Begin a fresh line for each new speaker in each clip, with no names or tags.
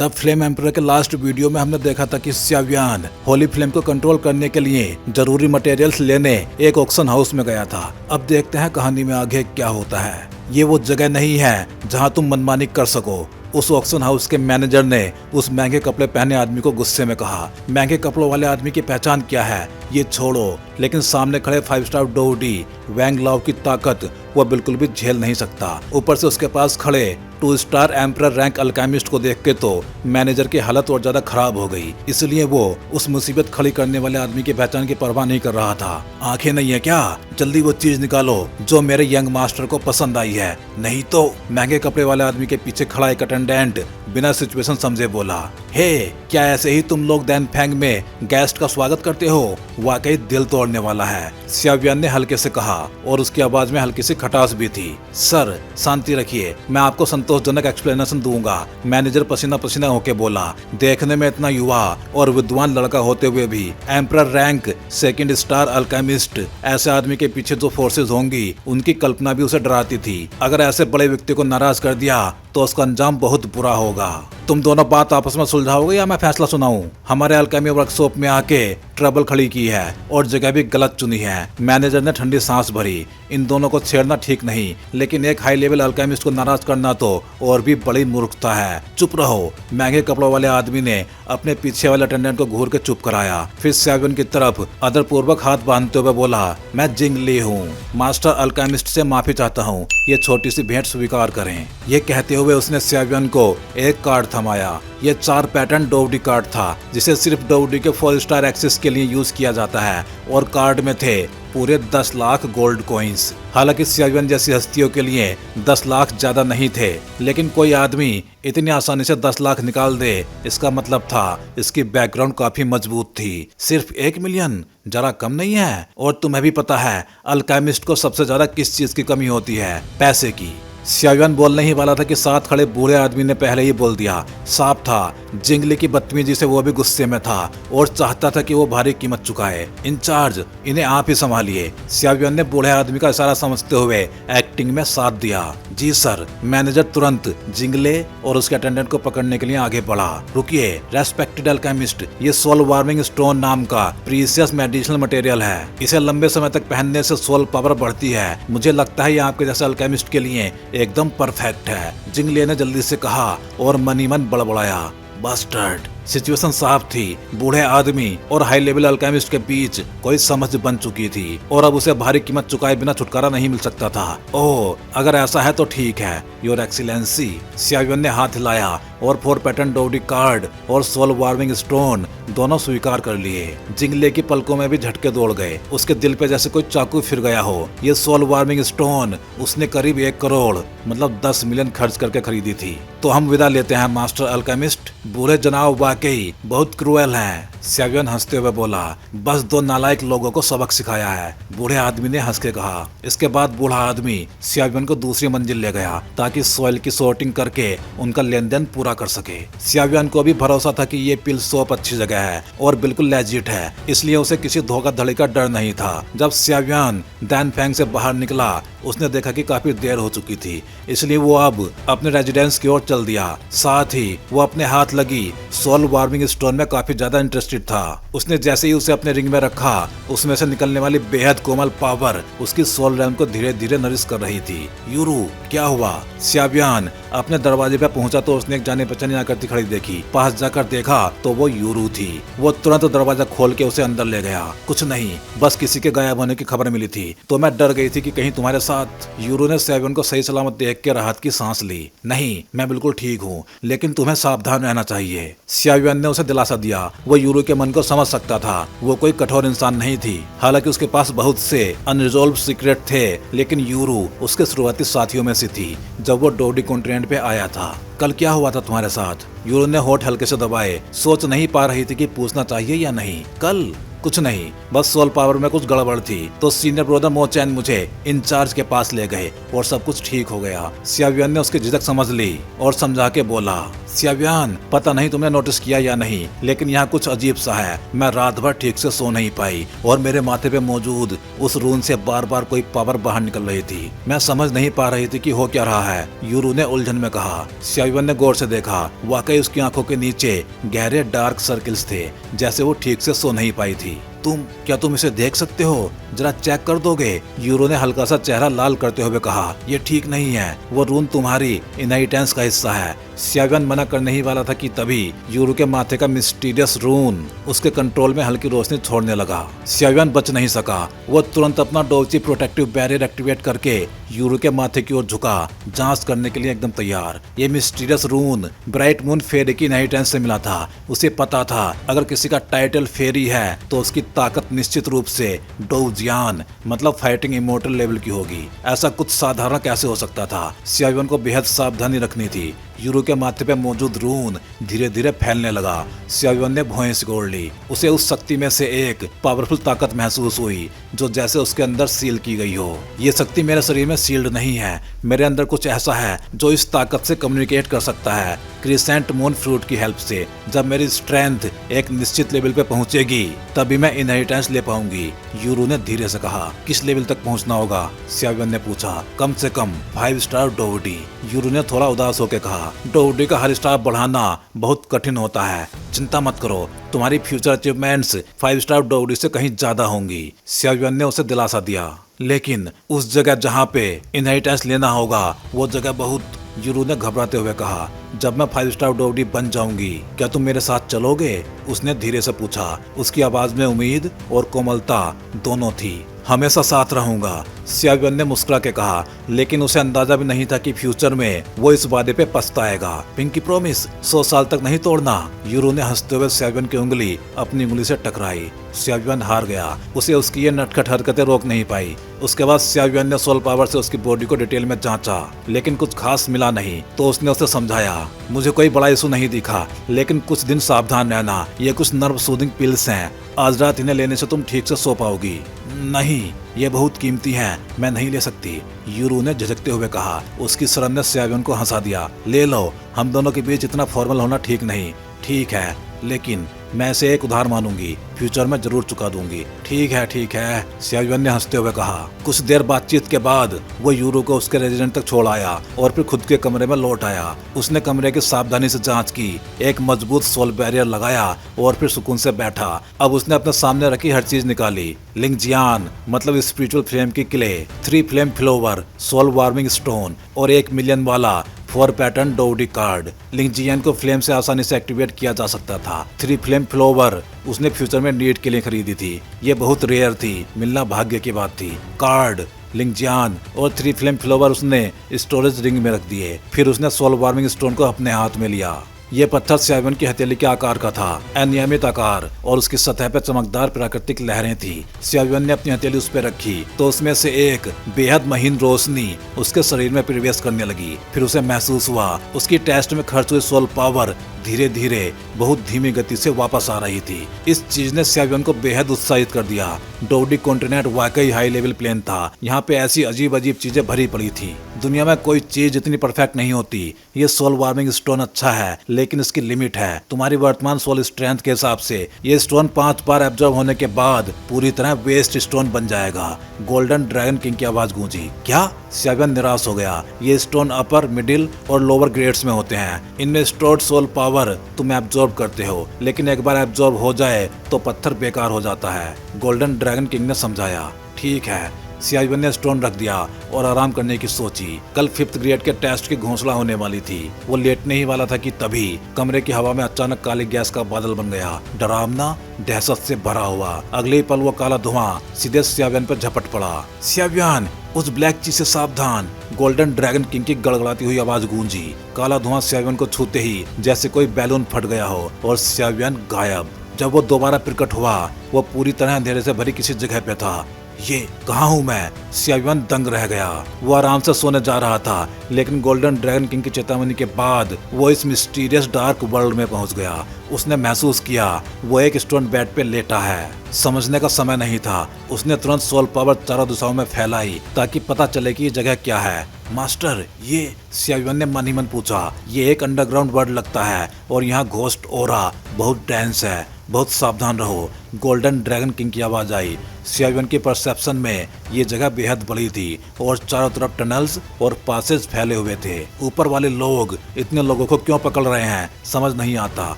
The flame emperor के last video में हमने देखा था कि स्यावियन होली फ्लेम को कंट्रोल करने के लिए जरूरी मटेरियल्स लेने एक ऑक्शन हाउस में गया था। अब देखते हैं कहानी में आगे क्या होता है। ये वो जगह नहीं है जहां तुम मनमानी कर सको। उस ऑक्शन हाउस के मैनेजर ने उस महंगे कपड़े पहने आदमी को गुस्से में कहा, महंगे कपड़ों वाले आदमी की पहचान क्या है ये छोड़ो, लेकिन सामने खड़े 5 स्टार डोडी वैंग लाओ की ताकत वह बिल्कुल भी झेल नहीं सकता। ऊपर से उसके पास खड़े 2 स्टार एम्परर रैंक अल्केमिस्ट को देख के तो मैनेजर की हालत और ज्यादा खराब हो गई। इसलिए वो उस मुसीबत खड़ी करने वाले आदमी की पहचान की परवाह नहीं कर रहा था। आंखें नहीं है क्या? जल्दी वो चीज निकालो जो मेरे यंग मास्टर को पसंद आई है, नहीं तो। महंगे कपड़े वाले आदमी के पीछे खड़ा एक अटेंडेंट बिना सिचुएशन समझे बोला, हे क्या ऐसे ही तुम लोग डैन फैंग में गेस्ट का स्वागत करते हो? वाकई दिल तोड़ने वाला है, स्यावियन ने हल्के से कहा और उसकी आवाज में हल्की सी खटास भी थी। सर शांति रखिए, मैं आपको संतोषजनक एक्सप्लेनेशन दूंगा, मैनेजर पसीना पसीना होके बोला। देखने में इतना युवा और विद्वान लड़का होते हुए भी एम्परर रैंक 2 स्टार अल्केमिस्ट, ऐसे आदमी के पीछे जो फोर्सेज होंगी उनकी कल्पना भी उसे डराती थी। अगर ऐसे बड़े व्यक्ति को नाराज कर दिया तो उसका अंजाम बहुत बुरा होगा। तुम दोनों बात आपस में सुलझाओगे या मैं फैसला सुनाऊं? हमारे अल्केमी वर्कशॉप में आके ट्रबल खड़ी की है और जगह भी गलत चुनी है। मैनेजर ने ठंडी सांस भरी। इन दोनों को छेड़ना ठीक नहीं, लेकिन एक हाई लेवल अल्केमिस्ट को नाराज करना तो और भी बड़ी मूर्खता है। चुप रहो, महंगे कपड़ों वाले आदमी ने अपने पीछे वाले अटेंडेंट को घूर के चुप कराया। फिर स्यावियन की तरफ आदरपूर्वक हाथ बांधते हुए बोला, मैं जिंग ली हूँ, मास्टर अल्केमिस्ट से माफी चाहता हूँ, ये छोटी सी भेंट स्वीकार करें। ये कहते हुए उसने स्यावियन को एक कार्ड थमाया। ये 4 पैटर्न डोवडी कार्ड था जिसे सिर्फ डोवडी के 4 स्टार एक्सेस के लिए यूज किया जाता है और कार्ड में थे पूरे 10 लाख गोल्ड कॉइन्स। हालांकि स्यावियन जैसी हस्तियों के लिए 10 लाख ज्यादा नहीं थे, लेकिन कोई आदमी इतनी आसानी से 10 लाख निकाल दे, इसका मतलब था इसकी बैकग्राउंड काफी मजबूत थी। सिर्फ 1 मिलियन जरा कम नहीं है? और तुम्हें भी पता है अल्केमिस्ट को सबसे ज्यादा किस चीज की कमी होती है? पैसे की। स्यावियन बोलने ही वाला था कि साथ खड़े बूढ़े आदमी ने पहले ही बोल दिया। साफ था जिंगली की बदतमीजी से वो भी गुस्से में था और चाहता था कि वो भारी कीमत चुकाए। इंचार्ज इन्हें आप ही संभालिए, स्यावियन ने बूढ़े आदमी का इशारा समझते हुए एक्टिंग में साथ दिया। जी सर। मैनेजर तुरंत जिंगले और उसके अटेंडेंट को पकड़ने के लिए आगे बढ़ा। रुकिए रेस्पेक्टेड अल्केमिस्ट, ये सोल वार्मिंग स्टोन नाम का प्रीशियस मेडिसिनल मटेरियल है। इसे लंबे समय तक पहनने से सोल पावर बढ़ती है। मुझे लगता है ये आपके जैसे अल्केमिस्ट के लिए एकदम परफेक्ट है, जिंगले ने जल्दी से कहा और मनी मन बड़बड़ाया। बास्टर्ड। सिचुएशन साफ थी। बूढ़े आदमी और हाई लेवल अल्केमिस्ट के बीच कोई समझ बन चुकी थी और अब उसे भारी कीमत चुकाए बिना छुटकारा नहीं मिल सकता था। ओह अगर ऐसा है तो ठीक है योर एक्सीलेंसी। स्यावियन ने हाथ हिलाया और 4 पैटर्न डोवडी कार्ड और सोल वार्मिंग स्टोन दोनों स्वीकार कर लिए। जिंगले की पलकों में भी झटके दौड़ गए। उसके दिल पे जैसे कोई चाकू फिर गया हो। ये सोल वार्मिंग स्टोन उसने करीब 1 करोड़ मतलब 10 मिलियन खर्च करके खरीदी थी। तो हम विदा लेते हैं मास्टर अल्केमिस्ट। बूढ़े जनाब वाकई बहुत क्रूएल हैं, स्यावियन हंसते हुए बोला। बस 2 नालायक लोगों को सबक सिखाया है, बूढ़े आदमी ने हंस के कहा। इसके बाद बूढ़ा आदमी स्यावियन को दूसरी मंजिल ले गया ताकि सॉइल की सॉर्टिंग करके उनका लेन देन पूरा कर सके। स्यावियन को भी भरोसा था कि ये पिल शॉप अच्छी जगह है और बिल्कुल लेजिट है, इसलिए उसे किसी धोखाधड़ी का डर नहीं था। जब स्यावियन डैन फैंग से बाहर निकला उसने देखा कि काफी देर हो चुकी थी, इसलिए वो अब अपने रेजिडेंस की ओर चल दिया। साथ ही वो अपने हाथ लगी सोल वार्मिंग स्टोन में काफी ज्यादा इंटरेस्टेड था। उसने जैसे ही उसे अपने रिंग में रखा उसमें से निकलने वाली बेहद कोमल पावर उसकी सोल रैम को धीरे धीरे नरिश कर रही थी। यूरू क्या हुआ? स्यावियन अपने दरवाजे पे पहुंचा तो उसने एक जाने पहचाने आकृति खड़ी देखी। पास जाकर देखा तो वो यूरू थी। वो तुरंत दरवाजा खोल के उसे अंदर ले गया। कुछ नहीं, बस किसी के गायब होने की खबर मिली थी तो मैं डर गई थी कि कहीं तुम्हारे साथ। यूरू ने स्यावियन को सही सलामत देख के राहत की सांस ली। नहीं मैं बिल्कुल ठीक हूँ, लेकिन तुम्हें सावधान रहना चाहिए, स्यावियन ने उसे दिलासा दिया। वो यूरू के मन को समझ सकता था। वो कोई कठोर इंसान नहीं थी, हालांकि उसके पास बहुत से अनरिजॉल्व सीक्रेट थे, लेकिन यूरू उसके शुरुआती साथियों में से थी जब वो डोवडी कॉन्टिनेंट पे आया था। कल क्या हुआ था तुम्हारे साथ? यूरू ने होठ हल्के से दबाए। सोच नहीं पा रही थी कि पूछना चाहिए या नहीं। कल कुछ नहीं, बस सोल पावर में कुछ गड़बड़ थी तो सीनियर ब्रदर मोचैन मुझे इंचार्ज के पास ले गए और सब कुछ ठीक हो गया। स्यावियन ने उसकी झिझक समझ ली और समझा के बोला। सियावियान, पता नहीं तुमने नोटिस किया या नहीं, लेकिन यहाँ कुछ अजीब सा है। मैं रात भर ठीक से सो नहीं पाई और मेरे माथे पे मौजूद उस रून से बार बार कोई पावर बाहर निकल रही थी। मैं समझ नहीं पा रही थी कि हो क्या रहा है, यूरू ने उलझन में कहा। सियावियान ने गौर से देखा, वाकई उसकी आंखों के नीचे गहरे डार्क सर्किल्स थे, जैसे वो ठीक से सो नहीं पाई थी। क्या तुम इसे देख सकते हो? जरा चेक कर दोगे? यूरो ने हल्का सा चेहरा लाल करते हुए कहा। ये ठीक नहीं है, वो रून तुम्हारी इनहेरिटेंस का हिस्सा है। सियावियान मना करने ही वाला था कि तभी यूरो के माथे का मिस्टीरियस रून उसके कंट्रोल में हल्की रोशनी छोड़ने लगा। सियावियान बच नहीं सका। वो तुरंत अपना डोची प्रोटेक्टिव बैरियर एक्टिवेट करके यूरो के माथे की ओर झुका, जांच करने के लिए एकदम तैयार। ये मिस्टीरियस रून ब्राइट मून फेरी की इनहेरिटेंस से मिला था। उसे पता था अगर किसी का टाइटल फेरी है तो उसकी ताकत निश्चित रूप से डोजियान मतलब फाइटिंग इमोर्टल लेवल की होगी। ऐसा कुछ साधारण कैसे हो सकता था? सियावियान को बेहद सावधानी रखनी थी। यूरो के माथे पे मौजूद रून धीरे धीरे फैलने लगा। सियावियान ने भौहें सिकोड़ ली। उसे उस शक्ति में से एक पावरफुल ताकत महसूस हुई जो जैसे उसके अंदर सील की गई हो। ये शक्ति मेरे शरीर में सील्ड नहीं है, मेरे अंदर कुछ ऐसा है जो इस ताकत से कम्युनिकेट कर सकता है क्रिसेंट मून फ्रूट की हेल्प से। जब मेरी स्ट्रेंथ एक निश्चित लेवल पे पहुंचेगी तभी मैं इनहेरिटेंस ले पाऊंगी, यूरो ने धीरे से कहा। किस लेवल तक पहुंचना होगा? सियावियान ने पूछा। कम से कम 5 स्टार डोवडी, यूरो ने थोड़ा उदास होकर कहा। डोवडी का हर स्टार बढ़ाना बहुत कठिन होता है। चिंता मत करो, तुम्हारी फ्यूचर अचीवमेंट्स 5 स्टार डोवडी से कहीं ज्यादा होंगी, सियावियान ने उसे दिलासा दिया। लेकिन उस जगह जहाँ पे इनहेरिटेंस लेना होगा वो जगह बहुत, यूरो ने घबराते हुए कहा। जब मैं 5 स्टार डोवडी बन जाऊंगी क्या तुम मेरे साथ चलोगे? उसने धीरे से पूछा। उसकी आवाज में उम्मीद और कोमलता दोनों थी। हमेशा साथ रहूंगा, सियावियान ने मुस्कुरा के कहा। लेकिन उसे अंदाजा भी नहीं था कि फ्यूचर में वो इस वादे पे पछताएगा। पिंकी प्रॉमिस 100 साल तक नहीं तोड़ना। यूरो ने हंसते हुए सियावियान की उंगली अपनी उंगली से टकराई। सियावियान हार गया। उसे उसकी ये नटखट हरकतें रोक नहीं पाई। उसके बाद सियावियान ने सोल पावर से उसकी बॉडी को डिटेल में जांचा, लेकिन कुछ खास मिला नहीं। तो उसने उसे समझाया, मुझे कोई बड़ा इशू नहीं दिखा, लेकिन कुछ दिन सावधान रहना। ये कुछ नर्व सूदिंग पिल्स हैं, आज रात इन्हें लेने से तुम ठीक से सो पाओगी। नहीं, ये बहुत कीमती हैं, मैं नहीं ले सकती, यूरो ने झिझकते हुए कहा। उसकी शर्म ने सियावियान को हंसा दिया। ले लो, हम दोनों के बीच इतना फॉर्मल होना ठीक नहीं। ठीक है, लेकिन मैं इसे एक उधार मानूंगी, फ्यूचर में जरूर चुका दूंगी। ठीक है, सियावियान ने हंसते हुए कहा। कुछ देर बातचीत के बाद वो यूरो को उसके रेजिडेंट तक छोड़ आया और फिर खुद के कमरे में लौट आया। उसने कमरे की सावधानी से जांच की, एक मजबूत सोल बैरियर लगाया और फिर सुकून से बैठा। अब उसने अपने सामने रखी हर चीज निकाली। लिंगजियान मतलब स्पिरिचुअल फ्लेम की clay, 3 flame flower, soul warming stone और 1 मिलियन वाला 4 पैटर्न डोवडी कार्ड। लिंगजियान को फ्लेम से आसानी से एक्टिवेट किया जा सकता था। 3 फ्लेम फ्लोवर उसने फ्यूचर में नीड के लिए खरीदी थी। ये बहुत रेयर थी, मिलना भाग्य की बात थी। कार्ड, लिंगजियान और 3 फ्लेम फ्लोवर उसने स्टोरेज रिंग में रख दिए। फिर उसने सोल वार्मिंग स्टोन को अपने हाथ में लिया। ये पत्थर सियावियान की हथेली के आकार का था, अनियमित आकार, और उसकी सतह पर चमकदार प्राकृतिक लहरें थी। सियावियान ने अपनी हथेली उस पर रखी तो उसमें से एक बेहद महीन रोशनी उसके शरीर में प्रवेश करने लगी। फिर उसे महसूस हुआ उसकी टेस्ट में खर्च हुई सोल पावर धीरे धीरे बहुत धीमी गति से वापस आ रही थी। इस चीज ने सियावियान को बेहद उत्साहित कर दिया। डोवडी कॉन्टिनेंट वाकई हाई लेवल प्लेन था। यहाँ पे ऐसी अजीब अजीब चीजें भरी पड़ी थी। दुनिया में कोई चीज इतनी परफेक्ट नहीं होती। ये सोल वार्मिंग स्टोन अच्छा है, लेकिन इसकी लिमिट है। तुम्हारी वर्तमान सोल स्ट्रेंथ के हिसाब से ये स्टोन 5 बार एब्जॉर्ब होने के बाद पूरी तरह वेस्ट स्टोन बन जाएगा। गोल्डन ड्रैगन किंग की आवाज गूंजी। क्या? सियावियान निराश हो गया। ये स्टोन अपर, मिडिल और लोअर ग्रेड्स में होते हैं। इनमें स्टोर्ड सोल पावर तुम एब्जॉर्ब करते हो, लेकिन एक बार एब्जॉर्ब हो जाए तो पत्थर बेकार हो जाता है, गोल्डन ड्रैगन किंग ने समझाया। ठीक है, सियावियान ने स्टोन रख दिया और आराम करने की सोची। कल 5th ग्रेड के टेस्ट की घोषणा होने वाली थी। वो लेटने ही वाला था कि तभी कमरे की हवा में अचानक काली गैस का बादल बन गया, डरावना, दहशत से भरा हुआ। अगले ही पल वो काला धुआं सीधे सियावियान पर झपट पड़ा। सियावियान, उस ब्लैक चीज से सावधान, गोल्डन ड्रैगन किंग की गड़गड़ाती हुई आवाज गूंजी। काला धुआं सियावियान को छूते ही जैसे कोई बैलून फट गया हो और सियावियान गायब। जब वो दोबारा प्रकट हुआ वो पूरी तरह अंधेरे से भरी किसी जगह पे था। ये कहाँ हूँ मैं? सियावियान दंग रह गया। वो आराम से सोने जा रहा था, लेकिन गोल्डन ड्रैगन किंग की चेतावनी के बाद वो इस मिस्टीरियस डार्क वर्ल्ड में पहुंच गया। उसने महसूस किया वो एक स्टोन बेड पे लेटा है। समझने का समय नहीं था। उसने तुरंत सोल पावर चारों दिशाओं में फैलाई ताकि पता चले कि ये जगह क्या है। मास्टर ये, सियावियन ने मन ही मन पूछा। ये एक अंडरग्राउंड वर्ल्ड लगता है और यहाँ घोस्ट ओरा बहुत डेंस है, बहुत सावधान रहो। गोल्डन ड्रैगन किंग की आवाज आई। सियावियन की परसेप्शन में ये जगह बेहद बड़ी थी और चारों तरफ टनल्स और पासेज फैले हुए थे। ऊपर वाले लोग इतने लोगों को क्यों पकड़ रहे हैं समझ नहीं आता।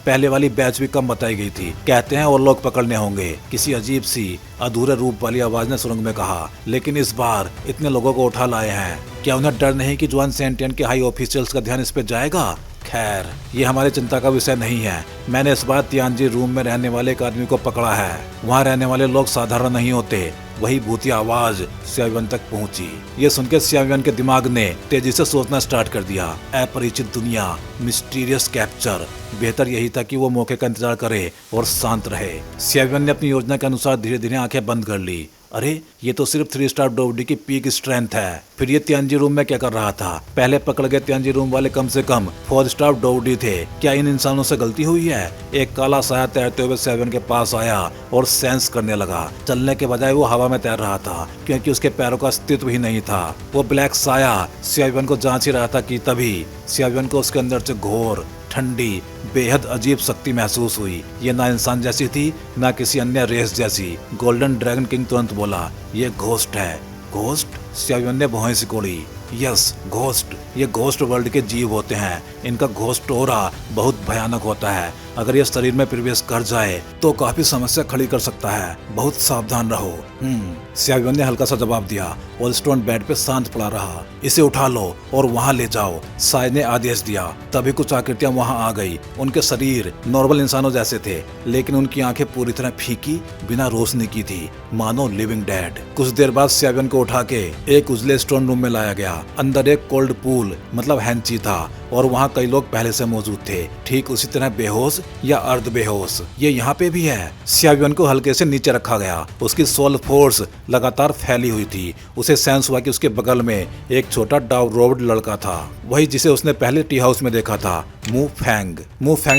पहले वाली बैच भी कम बताई गई थी। कहते हैं और लोग पकड़ने होंगे, किसी अजीब सी अधूरे रूप वाली आवाज ने सुरंग में कहा। लेकिन इस बार इतने लोगों को उठा लाए हैं, क्या उन्हें डर नहीं कि जुआन सेंटियन के हाई ऑफिशियल्स का ध्यान इस पे जाएगा? खैर, ये हमारी चिंता का विषय नहीं है। मैंने इस बार तियानजी रूम में रहने वाले एक आदमी को पकड़ा है। वहाँ रहने वाले लोग साधारण नहीं होते। वही भूतिया आवाज सियावियन तक पहुंची। ये सुनकर सियावियन के दिमाग ने तेजी से सोचना स्टार्ट कर दिया। अपरिचित दुनिया, मिस्टीरियस कैप्चर। बेहतर यही था कि वो मौके का इंतजार करे और शांत रहे। सियावियन ने अपनी योजना के अनुसार धीरे धीरे आंखें बंद कर ली। अरे ये तो सिर्फ 3 स्टार डोवडी की पीक स्ट्रेंथ है। फिर ये तियानजी रूम में क्या कर रहा था? पहले पकड़ गए तियानजी रूम वाले कम से कम 4 स्टार डोवडी थे। क्या इन इंसानों से गलती हुई है? एक काला साया तैरते हुए सियावियन के पास आया और सेंस करने लगा। चलने के बजाय वो हवा में तैर रहा था क्योंकि उसके पैरों का अस्तित्व ही नहीं था। वो ब्लैक साया सियावियन को जांच ही रहा था कि तभी सियावियन को उसके अंदर से घोर, ठंडी, बेहद अजीब शक्ति महसूस हुई। ये ना इंसान जैसी थी ना किसी अन्य रेस जैसी। गोल्डन ड्रैगन किंग तुरंत बोला, ये घोस्ट है। घोस्ट? सियावियन ने भौहें सिकोड़ी। Yes, ghost. ये घोस्ट वर्ल्ड के जीव होते हैं। इनका घोस्ट ओरा बहुत भयानक होता है। अगर ये शरीर में प्रवेश कर जाए तो काफी समस्या खड़ी कर सकता है। बहुत सावधान रहो। सियावियन ने हल्का सा जवाब दिया और स्टोन बेड पे शांत पड़ा रहा। इसे उठा लो और वहाँ ले जाओ, साय ने आदेश दिया। तभी कुछ आकृतियां वहाँ आ गई। उनके शरीर नॉर्मल इंसानों जैसे थे, लेकिन उनकी आंखें पूरी तरह फीकी, बिना रोशनी की थी, मानो लिविंग डेड। कुछ देर बाद सियावियन को उठा के एक उजले स्टोन रूम में लाया गया। अंदर एक कोल्ड पूल मतलब हैंची था और वहाँ कई लोग पहले से मौजूद थे, ठीक उसी तरह बेहोश या अर्ध बेहोश। ये यहाँ पे भी है। सियावियन को हल्के से नीचे रखा गया। उसकी सोल फोर्स लगातार फैली हुई थी। उसे सेंस हुआ कि उसके बगल में एक छोटा डाव रोब्ड लड़का था, वही जिसे उसने पहले टी हाउस में देखा था। मू फैंग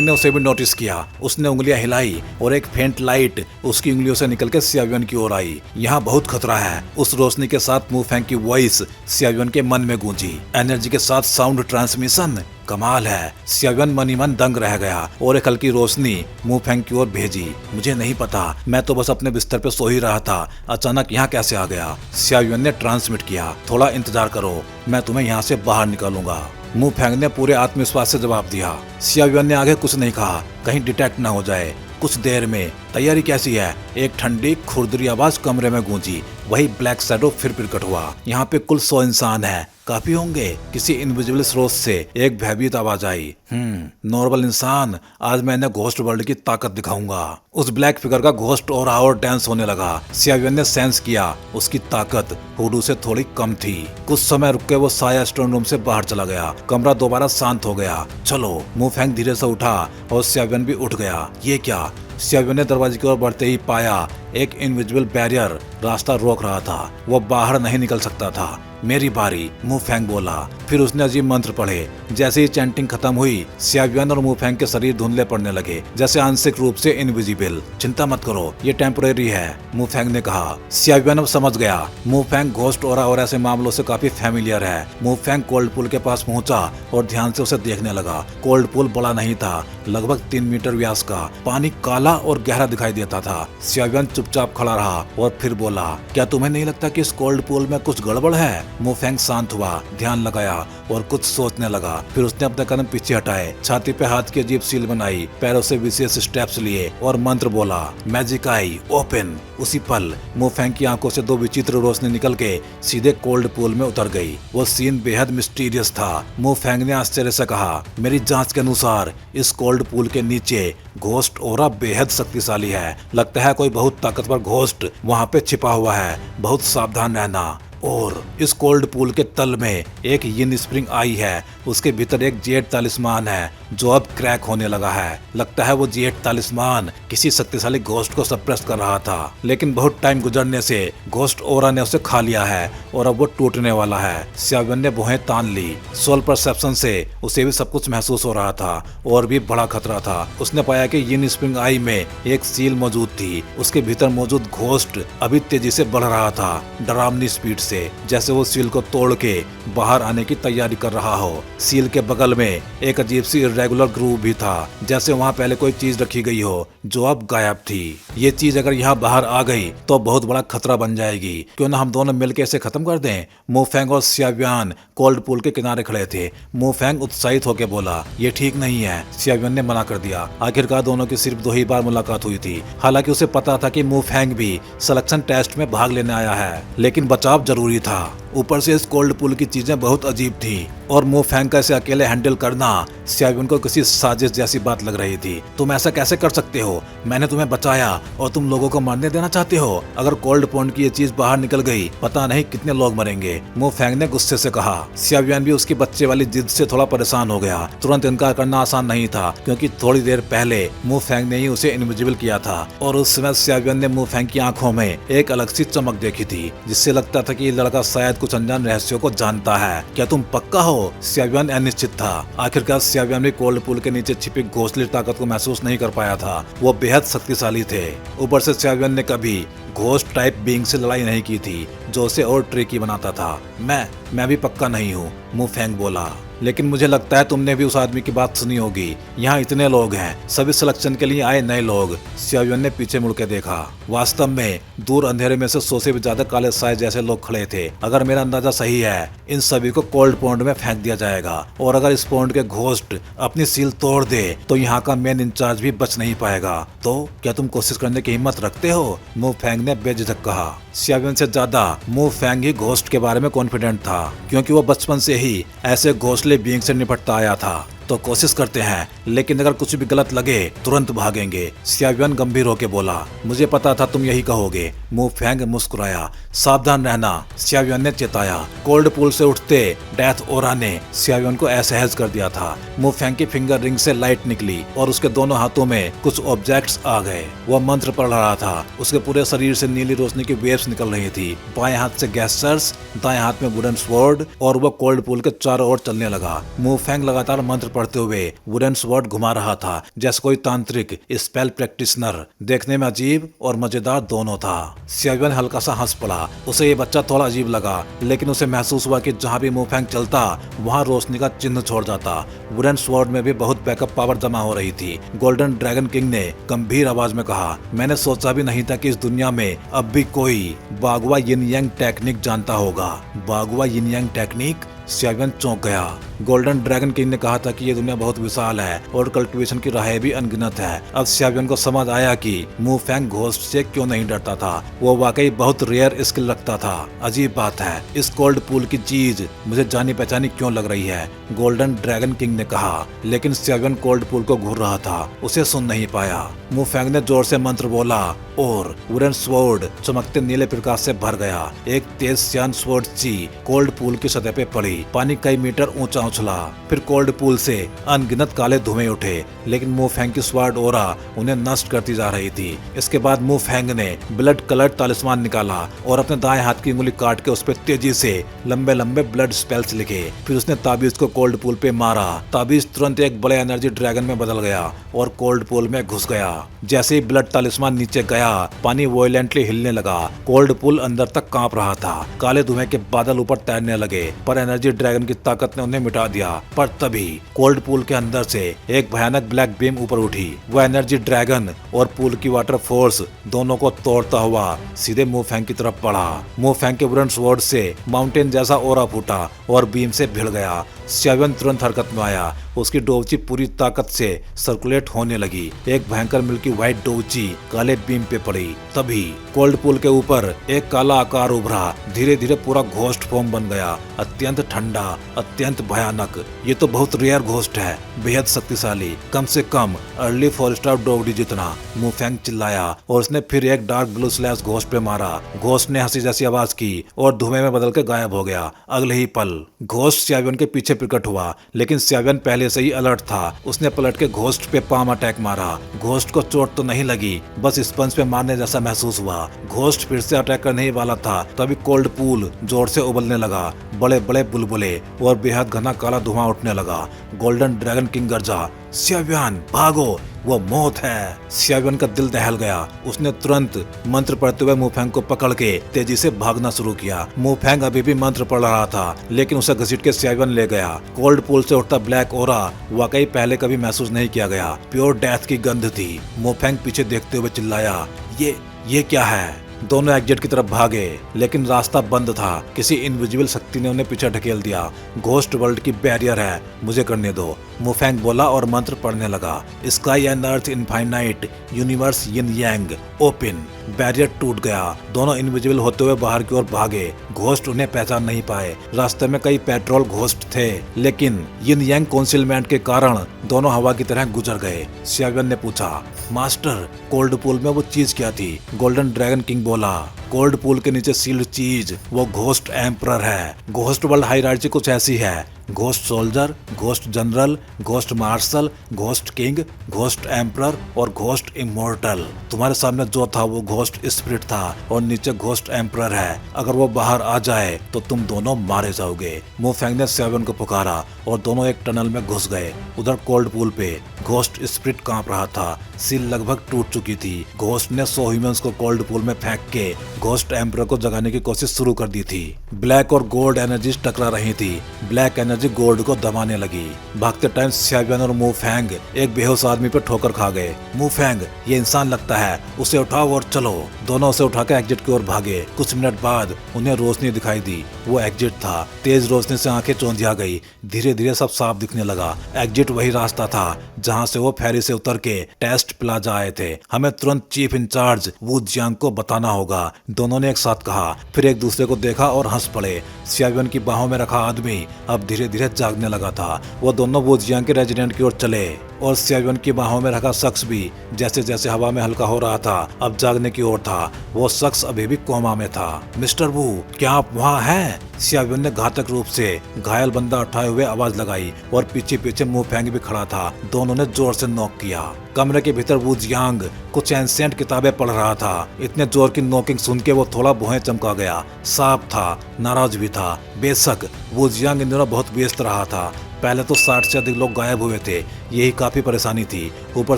ने उसे भी नोटिस किया। उसने उंगलियां हिलाई और एक फेंट लाइट उसकी उंगलियों से निकल के सियावियन की ओर आई। यहाँ बहुत खतरा है। उस रोशनी के साथ मू फैंग की वॉइस सियावियन के मन में गूंजी। एनर्जी के साथ साउंड ट्रांसमिशन, कमाल है। सियावियन मन ही मन दंग रह गया और एक हल्की रोशनी मू फैंग की ओर भेजी। मुझे नहीं पता, मैं तो बस अपने बिस्तर पे सो ही रहा था। अचानक यहाँ कैसे आ गया? सियावियन ने ट्रांसमिट किया। थोड़ा इंतजार करो, मैं तुम्हें यहाँ से बाहर निकालूंगा। मू फैंग ने पूरे आत्मविश्वास से जवाब दिया। सियावियन ने आगे कुछ नहीं कहा, कहीं डिटेक्ट न हो जाए। कुछ देर में तैयारी कैसी है? एक ठंडी खुरदरी आवाज कमरे में गूंजी। वही ब्लैक शैडो फिर प्रकट हुआ। यहाँ पे कुल 100 इंसान है। काफी होंगे। किसी इनविजिबल स्रोत से एक भयभीत आवाज आई। नॉर्मल इंसान, आज मैं इन्हें घोस्ट वर्ल्ड की ताकत दिखाऊंगा। उस ब्लैक फिगर का घोस्ट और डांस होने लगा। सियावियन ने सेंस किया उसकी ताकत हुडू से थोड़ी कम थी। कुछ समय रुक के वो साया स्टोन रूम से बाहर चला गया। कमरा दोबारा शांत हो गया। चलो, मू फैंग धीरे से उठा और सियावियन भी उठ गया। ये क्या? सियावियन ने दरवाजे की ओर बढ़ते ही पाया एक इनविजिबल बैरियर रास्ता रोक रहा था। वो बाहर नहीं निकल सकता था। मेरी बारी, मू फैंग बोला। फिर उसने अजीब मंत्र पढ़े। जैसे ही चैंटिंग खत्म हुई, सियावियन और मू फैंग के शरीर धुंधले पड़ने लगे, जैसे आंशिक रूप से इनविजिबल। चिंता मत करो, ये टेम्परेरी है, मू फैंग ने कहा। सियावियन अब समझ गया। मू फैंग घोस्ट ओरा और ऐसे मामलों से काफी फैमिलियर है। मू फैंग कोल्ड पूल के पास पहुंचा और ध्यान से उसे देखने लगा। कोल्ड पूल बड़ा नहीं था, लगभग 3 मीटर व्यास का। पानी काला और गहरा दिखाई देता था। सियावियन चुपचाप खड़ा रहा और फिर बोला, क्या तुम्हें नहीं लगता कि इस कोल्ड पूल में कुछ गड़बड़ है? मू फैंग शांत हुआ, ध्यान लगाया और कुछ सोचने लगा। फिर उसने अपने कदम पीछे हटाए, छाती पे हाथ की अजीब सील बनाई, पैरों से विशेष स्टेप्स लिए और मंत्र बोला, मैजिक आई ओपन। उसी पल मू फैंग की आंखों से 2 विचित्र रोशनी निकल के सीधे कोल्ड पूल में उतर गई। वो सीन बेहद मिस्टीरियस था। मू फैंग ने आश्चर्य से कहा, मेरी जांच के अनुसार इस कोल्ड पूल के नीचे घोस्ट ओरा बेहद शक्तिशाली है। लगता है कोई बहुत ताकतवर घोस्ट वहाँ पे छिपा हुआ है। बहुत सावधान रहना। और इस कोल्ड पूल के तल में एक यिन स्प्रिंग आई है उसके भीतर एक जेड तालिस्मान है जो अब क्रैक होने लगा है। लगता है वो जेड तालिस्मान किसी शक्तिशाली घोस्ट को सप्रेस कर रहा था, लेकिन बहुत टाइम गुजरने से घोस्ट ओरा ने उसे खा लिया है और अब वो टूटने वाला है। स्यावियन ने भुहें तान ली। सोल परसेप्शन से उसे भी सब कुछ महसूस हो रहा था और भी बड़ा खतरा था। उसने पाया कि यिन स्प्रिंग आई में एक सील मौजूद थी। उसके भीतर मौजूद घोस्ट अभी तेजी से बढ़ रहा था, डरावनी स्पीड से, जैसे वो सील को तोड़ के बाहर आने की तैयारी कर रहा हो। सील के बगल में एक अजीब सी इरेगुलर ग्रूव भी था, जैसे वहाँ पहले कोई चीज रखी गई हो जो अब गायब थी। ये चीज अगर यहाँ बाहर आ गई तो बहुत बड़ा खतरा बन जाएगी। क्यों ना हम दोनों मिलकर इसे खत्म कर दें। मुफेंग और स्यावियन कोल्ड पूल के किनारे खड़े थे। मुफेंग उत्साहित होकर बोला, ये ठीक नहीं है। स्यावियन ने मना कर दिया। आखिरकार दोनों की सिर्फ 2 ही बार मुलाकात हुई थी। हालांकि उसे पता था कि मुफेंग भी सिलेक्शन टेस्ट में भाग लेने आया है, लेकिन बचाव जरूरी था। ऊपर से इस कोल्ड पूल की चीजें बहुत अजीब थी और मुफेंग का इसे अकेले हैंडल करना स्यावियन को किसी साजिश जैसी बात लग रही थी। तुम ऐसा कैसे कर सकते हो? मैंने तुम्हें बचाया और तुम लोगों को मरने देना चाहते हो? अगर कोल्ड पॉन्ड की ये चीज बाहर निकल गई, पता नहीं कितने लोग मरेंगे, मुफेंग ने गुस्से से कहा। स्यावियन भी उसकी बच्चे वाली जिद से थोड़ा परेशान हो गया। तुरंत इनकार करना आसान नहीं था, क्योंकि थोड़ी देर पहले मुफेंग ने ही उसे इनविजिबल किया था और उस समय स्यावियन ने मुफेंग की आंखों में एक अलग सी चमक देखी थी, जिससे लगता था कि ये लड़का शायद कुछ अनजान रहस्यों को जानता है। क्या तुम पक्का हो? स्यावियन अनिश्चित था। आखिरकार स्यावियन भी कोल्ड पूल के नीचे छिपी घोंसले ताकत को महसूस नहीं कर पाया था। वो बेहद शक्तिशाली थे। ऊपर से स्यावियन ने कभी घोस्ट टाइप बीइंग से लड़ाई नहीं की थी, जो उसे और ट्रिकी बनाता था। मैं भी पक्का नहीं हूँ, मुफेंग बोला, लेकिन मुझे लगता है तुमने भी उस आदमी की बात सुनी होगी। यहाँ इतने लोग हैं, सभी सिलेक्शन के लिए आए नए लोग। स्यावियन ने पीछे मुड़ के देखा। वास्तव में दूर अंधेरे में से 100 से भी ज्यादा काले साए जैसे लोग खड़े थे। अगर मेरा अंदाजा सही है, इन सभी को कोल्ड पॉन्ड में फेंक दिया जाएगा और अगर इस पॉन्ड के घोस्ट अपनी सील तोड़ दे तो यहाँ का मेन इंचार्ज भी बच नहीं पाएगा। तो क्या तुम कोशिश करने की हिम्मत रखते हो? मुफेंग ने बेझिझक कहा। स्यावियन से ज्यादा मुफेंग ही घोस्ट के बारे में कॉन्फिडेंट था, क्योंकि वो बचपन से ही ऐसे घोंसले बीइंग से निपटता आया था। तो कोशिश करते हैं, लेकिन अगर कुछ भी गलत लगे तुरंत भागेंगे। स्यावियन गंभीर होकर बोला। मुझे पता था तुम यही कहोगे। मुफेंग मुस्कुराया। सावधान रहना, स्यावियन ने चेताया। कोल्ड पूल से उठते डेथ ओरा ने स्यावियन को असहज कर दिया था। मुफेंग की फिंगर रिंग से लाइट निकली और उसके दोनों हाथों में कुछ ऑब्जेक्ट्स आ गए। वह मंत्र पढ़ रहा था। उसके पूरे शरीर से नीली रोशनी की वेव्स निकल रही थी। बाएं हाथ से गैस्चर्स, दाएं हाथ में वुडन स्वॉर्ड, और वह कोल्ड पूल के चारों ओर चलने लगा। मुफेंग लगातार मंत्र पढ़ते हुए वुडन स्वॉर्ड घुमा रहा था, जैसे कोई तांत्रिक स्पेल प्रैक्टिशनर। देखने में अजीब और मजेदार दोनों था। स्यावियन हल्का सा हंस पड़ा। उसे ये बच्चा थोड़ा अजीब लगा, लेकिन उसे महसूस हुआ कि जहाँ भी मुफेंग चलता वहाँ रोशनी का चिन्ह छोड़ जाता। वुडन स्वॉर्ड में भी बहुत बैकअप पावर जमा हो रही थी। गोल्डन ड्रैगन किंग ने गंभीर आवाज में कहा, मैंने सोचा भी नहीं था कि इस दुनिया में अब भी कोई बागवा यिन यांग टेक्निक जानता होगा। बागवा यिन यांग टेक्निक? स्यावियन चौंक गया। गोल्डन ड्रैगन किंग ने कहा था कि ये दुनिया बहुत विशाल है और कल्टीवेशन की राहें भी अनगिनत है। अब स्यावियन को समझ आया कि मुफेंग घोस्ट से क्यों नहीं डरता था। वो वाकई बहुत रेयर स्किल रखता था। अजीब बात है, इस कोल्ड पूल की चीज मुझे जानी पहचानी क्यों लग रही है, गोल्डन ड्रैगन किंग ने कहा। लेकिन स्यावियन कोल्ड पूल को घूर रहा था, उसे सुन नहीं पाया। मुफेंग ने जोर से मंत्र बोला और वुडन स्वॉर्ड चमकते नीले प्रकाश से भर गया। एक तेज श्यान स्वॉर्ड ची कोल्ड पूल की सतह पे पड़ी। पानी कई मीटर ऊंचा उछला। फिर कोल्ड पूल से अनगिनत काले धुएं उठे, लेकिन मुफेंग की स्वॉर्ड ओरा उन्हें नष्ट करती जा रही थी। इसके बाद मुफेंग ने ब्लड कलर्ड तालिस्मान निकाला और अपने दाएं हाथ की उंगली काट के उस पर तेजी से लंबे लंबे ब्लड स्पेल्स लिखे। फिर उसने ताबीज को कोल्ड पूल पे मारा। ताबीज तुरंत एक बड़े एनर्जी ड्रैगन में बदल गया और कोल्ड पूल में घुस गया। जैसे ही ब्लड तालिस्मान नीचे गया, पानी वॉयलेंटली हिलने लगा। कोल्ड पूल अंदर तक कांप रहा था। काले धुएं के बादल ऊपर तैरने लगे, पर एनर्जी ड्रैगन की ताकत ने उन्हें मिटा दिया। पर तभी कोल्ड पूल के अंदर से एक भयानक ब्लैक बीम ऊपर उठी। वह एनर्जी ड्रैगन और पूल की वाटर फोर्स दोनों को तोड़ता हुआ सीधे मुफेंग की तरफ बढ़ा। मुफेंग के वुडन स्वॉर्ड से माउंटेन जैसा ओरा फूटा और बीम से भिड़ गया। स्यावियन तुरंत हरकत में आया। उसकी डोवची पूरी ताकत से सर्कुलेट होने लगी। एक भयंकर मिल्की व्हाइट डोवची काले बीम पे पड़ी। तभी कोल्ड पूल के ऊपर एक काला आकार उभरा। धीरे धीरे पूरा घोस्ट फॉर्म बन गया। अत्यंत ठंडा, अत्यंत भयानक। ये तो बहुत रेयर घोस्ट है, बेहद शक्तिशाली, कम से कम अर्ली फॉरेस्टर डोवडी जितना। मुफेंग चिल्लाया और उसने फिर एक डार्क ब्लू स्लैश घोस्ट पे मारा। घोस्ट ने हंसी जैसी आवाज की और धुएं में बदल के गायब हो गया। अगले ही पल घोस्ट स्यावियन के पीछे पीछे प्रकट हुआ, लेकिन स्यावियन पहले से ही अलर्ट था। उसने पलट के घोस्ट पे पाम अटैक मारा। घोस्ट को चोट तो नहीं लगी, बस स्पंज पे मारने जैसा महसूस हुआ। घोस्ट फिर से अटैक करने ही वाला था, तभी कोल्ड पूल जोर से उबलने लगा। बड़े बड़े बुलबुले और बेहद घना काला धुआं उठने लगा। गोल्डन ड्रैगन किंग गरजा, स्यावियन भागो, वो मौत है। स्यावियन का दिल दहल गया। उसने तुरंत मंत्र पढ़ते हुए मुफैंग को पकड़ के तेजी से भागना शुरू किया। मुफैंग अभी भी मंत्र पढ़ रहा था, लेकिन उसे घसीट के स्यावियन ले गया। कोल्ड पूल से उठता ब्लैक ओरा वाकई पहले कभी महसूस नहीं किया गया। प्योर डेथ की गंध थी। मुफैंग पीछे देखते हुए चिल्लाया, ये क्या है? दोनों एग्जिट की तरफ भागे, लेकिन रास्ता बंद था। किसी इनविजिबल शक्ति ने उन्हें पीछे ढकेल दिया। घोस्ट वर्ल्ड की बैरियर है, मुझे करने दो, मुफैंग बोला और मंत्र पढ़ने लगा। Sky and earth infinite, universe yin Yang open. Barrier टूट गया। दोनों इनविजिबल होते हुए बाहर की ओर भागे। घोस्ट उन्हें पहचान नहीं पाए। रास्ते में कई पेट्रोल घोस्ट थे, लेकिन यिन यांग कॉन्सिलमेंट के कारण दोनों हवा की तरह गुजर गए। स्यावियन ने पूछा, मास्टर, कोल्ड पूल में वो चीज क्या थी? गोल्डन ड्रैगन किंग बोला, कोल्ड पूल के नीचे सील्ड चीज वो घोस्ट एम्परर है। घोस्ट वर्ल्ड हायरार्ची कुछ ऐसी है: ghost soldier, ghost general, ghost marshal, ghost king, ghost emperor और घोस्ट इमोर्टल। तुम्हारे सामने जो था वो घोस्ट स्पिरिट था और नीचे घोस्ट एम्परर है। अगर वो बाहर आ जाए तो तुम दोनों मारे जाओगे। मुफैंग ने स्यावियन को पुकारा और दोनों एक टनल में घुस गए। उधर कोल्ड पूल पे घोस्ट स्पिरिट कांप रहा था। सील लगभग टूट चुकी थी। घोस्ट ने 100 ह्यूमंस को कोल्ड पूल में फेंक के घोस्ट एम्परर को जगाने की कोशिश शुरू कर दी थी। ब्लैक और गोल्ड एनर्जी टकरा रही थी। ब्लैक एनर्जी गोल्ड को दबाने लगी। भागते टाइम स्यावियन और मुफैंग एक बेहोश आदमी पर ठोकर खा गए। मुफैंग, ये इंसान लगता है, उसे उठाओ और चलो। दोनों उसे उठा के एग्जिट की ओर भागे। कुछ मिनट बाद उन्हें रोशनी दिखाई दी। वो एग्जिट था। तेज रोशनी से आंखें चौंधिया गई। धीरे धीरे सब साफ दिखने लगा। एग्जिट वही रास्ता था जहाँ से वो फेरी से उतर के टेस्ट प्लाजा आए थे। हमें तुरंत चीफ इंचार्ज वू जियांग को बताना होगा, दोनों ने एक साथ कहा। फिर एक दूसरे को देखा और हंस पड़े। स्यावियन की बाहों में रखा आदमी अब धीरे धीरे जागने लगा था। वो दोनों वू जियांग के रेजिडेंट की ओर चले और स्यावियन की बाहों में रखा शख्स भी जैसे जैसे हवा में हल्का हो रहा था अब जागने की ओर था। वो शख्स अभी भी कोमा में था। मिस्टर वू, क्या आप वहाँ हैं? स्यावियन ने घातक रूप से घायल बंदा उठाए हुए आवाज लगाई और पीछे पीछे मुफैंग भी खड़ा था। दोनों ने जोर से नॉक किया। कमरे के भीतर वू जियांग कुछ एंशिएंट किताबें पढ़ रहा था। इतने जोर की नॉकिंग सुन के वो थोड़ा भौहें चमका गया। साफ था, नाराज भी था। बेशक वू जियांग इन दिनों बहुत व्यस्त रहा था। पहले तो 60 से अधिक लोग गायब हुए थे, यही काफी परेशानी थी। ऊपर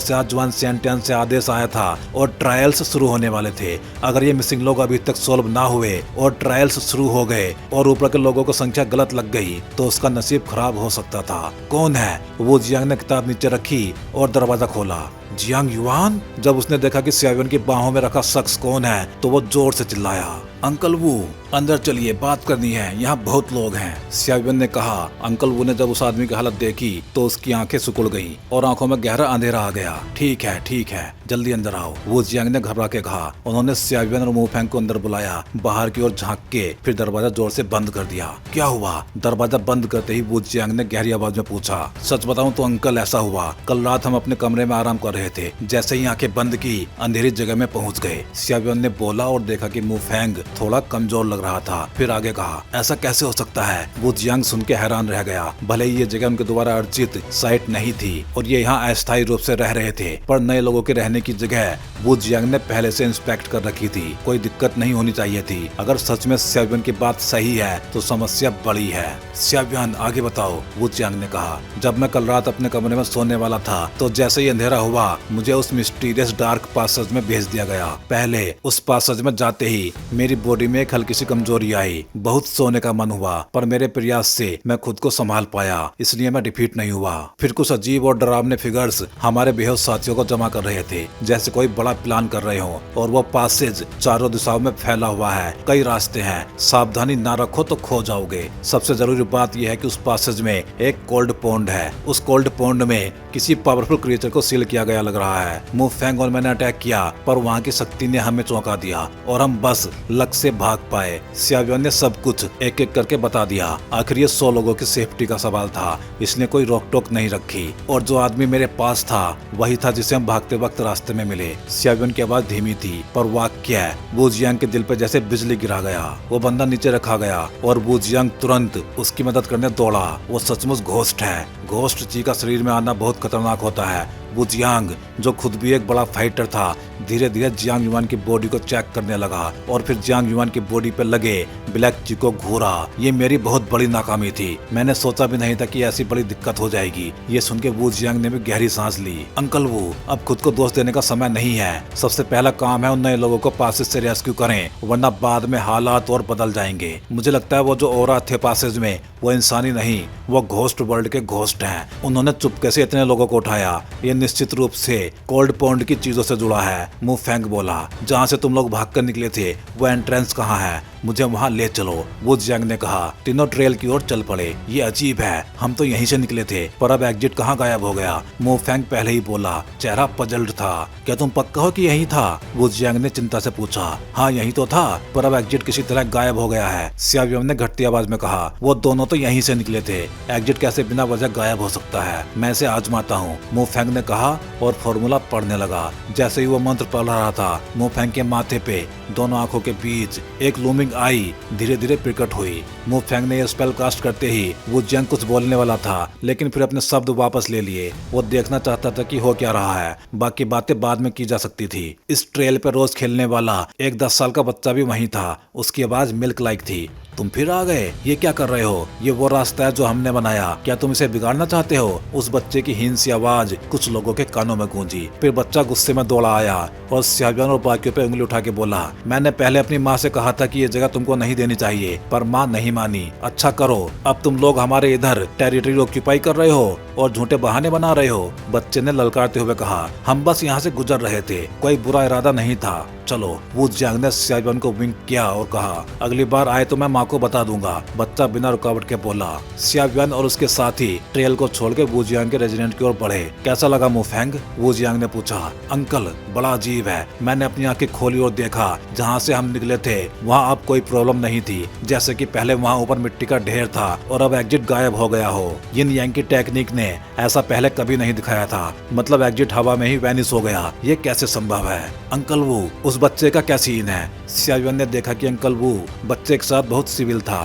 से आज जुआन सेंटियन से आदेश आया था और ट्रायल्स शुरू होने वाले थे। अगर ये मिसिंग लोग अभी तक सॉल्व ना हुए और ट्रायल्स शुरू हो गए और ऊपर के लोगों को संख्या गलत लग गई तो उसका नसीब खराब हो सकता था। कौन है? वो जियांग ने किताब नीचे रखी और दरवाजा खोला। Jiang yuan? जब उसने देखा कि स्यावियन की बाहों में रखा शख्स कौन है तो वो जोर से चिल्लाया, अंकल वू, अंदर चलिए, बात करनी है, यहाँ बहुत लोग हैं। स्यावियन ने कहा। अंकल वू ने जब उस आदमी की हालत देखी तो उसकी आंखें सिकुड़ गईं और आंखों में गहरा अंधेरा आ गया। ठीक है, जल्दी अंदर आओ, वो जियांग ने घबरा के कहा। उन्होंने स्यावियन और मुफैंग को अंदर बुलाया। बाहर की ओर झांक के फिर दरवाजा जोर से बंद कर दिया। क्या हुआ? दरवाजा बंद करते ही वो जियांग ने गहरी आवाज में पूछा। सच बताऊं तो अंकल, ऐसा हुआ, कल रात हम अपने कमरे में आराम कर रहे थे। जैसे ही आंखें बंद की अंधेरी जगह में पहुंच गए। स्यावियन ने बोला और देखा कि मुफैंग थोड़ा कमजोर लग रहा था। फिर आगे कहा, ऐसा कैसे हो सकता है? वो जियांग सुन के हैरान रह गया। भले ही ये जगह उनके द्वारा अर्जित साइट नहीं थी और ये यहाँ अस्थायी रूप से रह रहे थे, पर नए लोगों के रहने की जगह वो जियांग ने पहले से इंस्पेक्ट कर रखी थी। कोई दिक्कत नहीं होनी चाहिए थी। अगर सच में स्यावियन की बात सही है तो समस्या बड़ी है। स्यावियन, आगे बताओ, वो जियांग ने कहा। जब मैं कल रात अपने कमरे में सोने वाला था तो जैसे ही अंधेरा हुआ मुझे उस मिस्टीरियस डार्क पासेज में भेज दिया गया। पहले उस पासेज में जाते ही मेरी बॉडी में एक हल्की सी कमजोरी आई। बहुत सोने का मन हुआ, पर मेरे प्रयास से मैं खुद को संभाल पाया, इसलिए मैं डिफीट नहीं हुआ। फिर कुछ अजीब और डरावने फिगर्स हमारे बेहोश साथियों को जमा कर रहे थे, जैसे कोई बड़ा प्लान कर रहे हो। और वो पासेज चारों दिशाओं में फैला हुआ है। कई रास्ते हैं, सावधानी ना रखो तो खो जाओगे। सबसे जरूरी बात यह है कि उस पासेज में एक कोल्ड पॉन्ड है। उस कोल्ड पॉन्ड में किसी पावरफुल क्रिएचर को सील किया गया लग रहा है। मुफैंग और मैंने अटैक किया, पर वहाँ की शक्ति ने हमें चौंका दिया और हम बस अलग से भाग पाए। सियाव्यान ने सब कुछ एक एक करके बता दिया। आखिर ये 100 लोगों की सेफ्टी का सवाल था, इसने कोई रोक टोक नहीं रखी। और जो आदमी मेरे पास था वही था जिसे हम भागते वक्त रास्ते में मिले। सियाव्यान की आवाज धीमी थी पर वाक्य वू जियांग के दिल पे जैसे बिजली गिरा गया। वो बंदा नीचे रखा गया और वू जियांग तुरंत उसकी मदद करने दौड़ा। वो सचमुच घोस्ट है। घोस्ट ची का शरीर में आना बहुत खतरनाक होता है। वू जियांग जो खुद भी एक बड़ा फाइटर था, धीरे धीरे जियांग युआन की बॉडी को चेक करने लगा और फिर जियांग युआन की बॉडी पे लगे ब्लैक ची को घूरा। ये मेरी बहुत बड़ी नाकामी थी। मैंने सोचा भी नहीं था कि ऐसी बड़ी दिक्कत हो जाएगी। ये सुन के वू जियांग ने भी गहरी सांस ली। अंकल वू, अब खुद को दोष देने का समय नहीं है। सबसे पहला काम है उन नए लोगों को पासेज से रेस्क्यू करें, वरना बाद में हालात और बदल जाएंगे। मुझे लगता है वो जो औरत थे पासेज में वो इंसानी नहीं, वो घोस्ट वर्ल्ड के घोस्ट हैं। उन्होंने चुपके से इतने लोगों को उठाया। ये निश्चित रूप से कोल्ड पॉन्ड की चीजों से जुड़ा है। मु फेंग बोला, जहाँ से तुम लोग भागकर निकले थे वो एंट्रेंस कहाँ है? मुझे वहाँ ले चलो। वू जियांग ने कहा। तीनों ट्रेल की ओर चल पड़े। ये अजीब है, हम तो यहीं से निकले थे, पर अब एग्जिट कहाँ गायब हो गया? मु फेंग पहले ही बोला। चेहरा पजल्ड था। क्या तुम पक्का हो कि यही था? वू जियांग ने चिंता से पूछा। हाँ यही तो था, पर अब एग्जिट किसी तरह गायब हो गया है। सियाव्यान ने घटती आवाज में कहा। वो दोनों तो यहीं से निकले थे, एग्जिट कैसे बिना वजह गायब हो सकता है? मैं इसे आजमाता हूँ, मु फेंग ने कहा और फॉर्मूला पढ़ने लगा। जैसे ही वो मंत्र पढ़ रहा था, मु फेंग के माथे पे दोनों आंखों के बीच एक लूमिंग आई धीरे धीरे प्रकट हुई। मु फेंग ने यह स्पेल कास्ट करते ही वो जियांग कुछ बोलने वाला था, लेकिन फिर अपने शब्द वापस ले लिए। वो देखना चाहता था कि हो क्या रहा है, बाकी बातें बाद में की जा सकती थी। इस ट्रेल पे रोज खेलने वाला एक 10 साल का बच्चा भी वहीं था। उसकी आवाज मिल्क लाइक थी। तुम फिर आ गए? ये क्या कर रहे हो? ये वो रास्ता है जो हमने बनाया, क्या तुम इसे बिगाड़ना चाहते हो? उस बच्चे की हीन सी आवाज कुछ लोगों के कानों में गूंजी। फिर बच्चा गुस्से में दौड़ा आया और सियाव्यान और बाकियों पे उंगली उठा के बोला, मैंने पहले अपनी माँ से कहा था कि ये जगह तुमको नहीं देनी चाहिए, पर माँ नहीं मानी। अच्छा करो, अब तुम लोग हमारे इधर टेरिटरी ऑक्यूपाई कर रहे हो और झूठे बहाने बना रहे हो। बच्चे ने ललकारते हुए कहा, हम बस यहाँ से गुजर रहे थे, कोई बुरा इरादा नहीं था। चलो। वू जियांग ने सियाव्यान को विंक किया और कहा, अगली बार आए तो मैं माँ को बता दूंगा। बच्चा बिना रुकावट के बोला। सियाव्यान और उसके साथी ट्रेल को छोड़ के वू जियांग के रेजिडेंट की ओर बढ़े। कैसा लगा मु फेंग? वू जियांग ने पूछा। अंकल बड़ा अजीब है, मैंने अपनी आंखें खोली और देखा जहाँ से हम निकले थे वहाँ अब कोई प्रॉब्लम नहीं थी। जैसे कि पहले वहाँ ऊपर मिट्टी का ढेर था और अब एग्जिट गायब हो गया हो। यिन यांग की टेक्निक ने ऐसा पहले कभी नहीं दिखाया था। मतलब एग्जिट हवा में ही वैनिश हो गया। ये कैसे संभव है? अंकल वू, उस बच्चे का क्या सीन है? सियाव्यान ने देखा कि अंकल वू बच्चे के साथ बहुत सिविल था।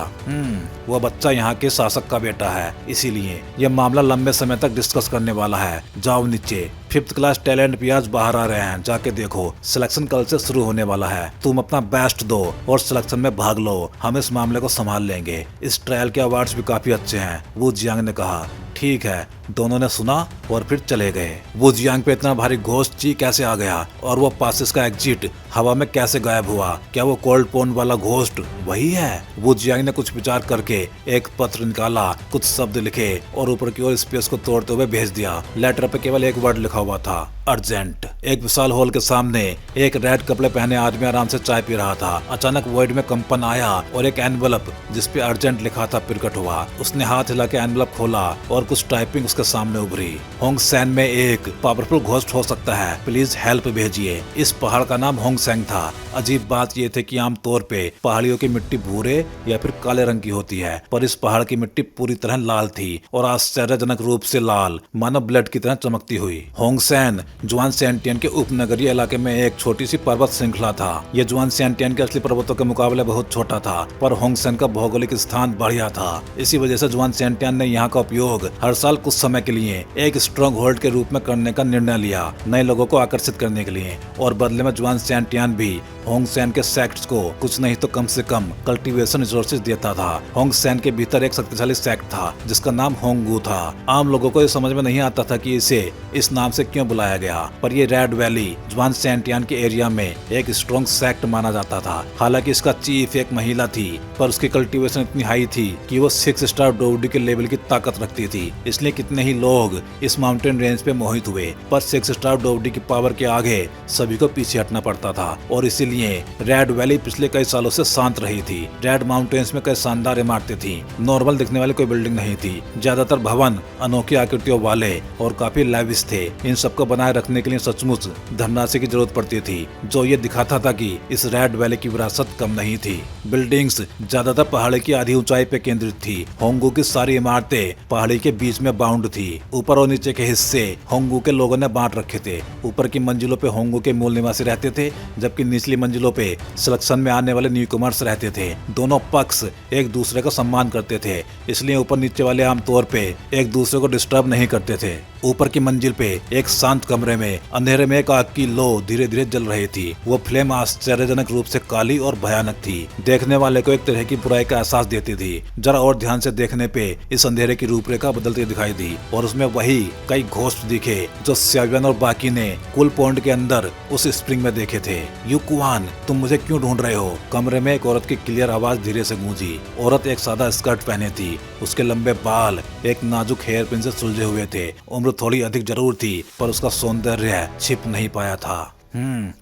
वो बच्चा यहाँ के शासक का बेटा है, इसीलिए यह मामला लंबे समय तक डिस्कस करने वाला है। जाओ नीचे, 5th क्लास टैलेंट भी आज बाहर आ रहे हैं, जाके देखो। सिलेक्शन कल से शुरू होने वाला है। तुम अपना बेस्ट दो और सिलेक्शन में भाग लो, हम इस मामले को संभाल लेंगे। इस ट्रायल के अवार्ड्स भी काफी अच्छे हैं। वू जियांग ने कहा। ठीक है। दोनों ने सुना और फिर चले गए। वू जियांग पे इतना भारी घोस्ट ची कैसे आ गया और वो पासेस का एग्जिट हवा में कैसे गायब हुआ? क्या वो कोल्ड पॉन्ड वाला घोस्ट वही है? वू जियांग ने कुछ विचार करके एक पत्र निकाला, कुछ शब्द लिखे और ऊपर की ओर स्पेस को तोड़ते हुए भेज दिया। लेटर पे केवल एक वर्ड लिखा हुआ था, अर्जेंट। एक विशाल हॉल के सामने एक रेड कपड़े पहने आदमी आराम से चाय पी रहा था। अचानक वॉइड में कंपन आया और एक एनवलप जिसपे अर्जेंट लिखा था प्रकट हुआ। उसने हाथ हिला के एनवलप खोला और कुछ टाइपिंग उसके सामने उभरी। होंग सैन में एक पावरफुल घोस्ट हो सकता है, प्लीज हेल्प भेजिए। इस पहाड़ का नाम होंग सैंग था। अजीब बात यह थी कि आमतौर पे पहाड़ियों की मिट्टी भूरे या फिर काले रंग की होती है, पर इस पहाड़ की मिट्टी पूरी तरह लाल थी और आश्चर्यजनक रूप से लाल, मानो ब्लड की तरह चमकती हुई। होंग सैन जुआन सैंटियन के उपनगरीय इलाके में एक छोटी सी पर्वत श्रृंखला था। यह जुआन सैंटियन के असली पर्वतों के मुकाबले बहुत छोटा था, पर होंग सैन का भौगोलिक स्थान बढ़िया था। इसी वजह से जुआन सैंटियन ने यहाँ का उपयोग हर साल कुछ समय के लिए एक स्ट्रॉन्ग होल्ड के रूप में करने का निर्णय लिया, नए लोगों को आकर्षित करने के लिए। और बदले में जुआन सैंटियन भी होंग सैन के सेक्ट्स को कुछ नहीं तो कम से कम कल्टीवेशन रिसोर्सेज देता था। होंग सैन के भीतर एक शक्तिशाली सेक्ट था जिसका नाम होंगू था। आम लोगों को यह समझ में नहीं आता था कि इसे इस नाम से क्यों बुलाया गया, पर ये रेड वैली जुआन सैंटियन के एरिया में एक स्ट्रॉन्ग सेक्ट माना जाता था। हालांकि इसका चीफ एक महिला थी, पर उसकी कल्टीवेशन इतनी हाई थी कि वो 6 स्टार डोवडी के लेवल की ताकत रखती थी। इसलिए कितने कितने ही लोग इस माउंटेन रेंज पे मोहित हुए, पर 6 स्टार डोवडी की पावर के आगे सभी को पीछे हटना पड़ता था और इसीलिए रेड वैली पिछले कई सालों से शांत रही थी। रेड माउंटेन्स में कई शानदार इमारतें थी, नॉर्मल दिखने वाली कोई बिल्डिंग नहीं थी। ज्यादातर भवन अनोखी आकृतियों वाले और काफी लैविश थे। इन सबको बनाए रखने के लिए सचमुच धनराशि की जरूरत पड़ती थी, जो ये दिखाता था कि इस रेड वैली की विरासत कम नहीं थी। बिल्डिंग्स ज्यादातर पहाड़ी की आधी ऊंचाई पे केंद्रित थी। होंगू की सारी इमारतें पहाड़ी के बीच में बाउंड थी। ऊपर और नीचे के हिस्से होंगू के लोगों ने बांट रखे थे। ऊपर की मंजिलों पे होंगू के मूल निवासी रहते थे, जबकि निचली मंजिलों पे सिलेक्शन में आने वाले न्यूकमर्स रहते थे। दोनों पक्ष एक दूसरे का सम्मान करते थे, इसलिए ऊपर नीचे वाले आमतौर पे एक दूसरे को डिस्टर्ब नहीं करते थे। ऊपर की मंजिल पे एक शांत कमरे में अंधेरे में एक आग की लो धीरे धीरे जल रही थी। वो फ्लेम आश्चर्यजनक रूप से काली और भयानक थी, देखने वाले को एक तरह की बुराई का एहसास देती थी। जरा और ध्यान से देखने पे इस अंधेरे की रूपरेखा बदलती दिखाई दी और उसमें वही कई घोस्ट दिखे जो स्यावियन और बाकी ने कुल पॉइंट के अंदर उस स्प्रिंग में देखे थे। युकुआन, तुम मुझे क्यों ढूंढ रहे हो? कमरे में एक औरत की क्लियर आवाज धीरे से गूंजी। औरत एक सादा स्कर्ट पहने थी, उसके लंबे बाल एक नाजुक हेयर पिन से सुलझे हुए थे। उम्र थोड़ी अधिक जरूर थी, पर उसका सौंदर्य छिप नहीं पाया था।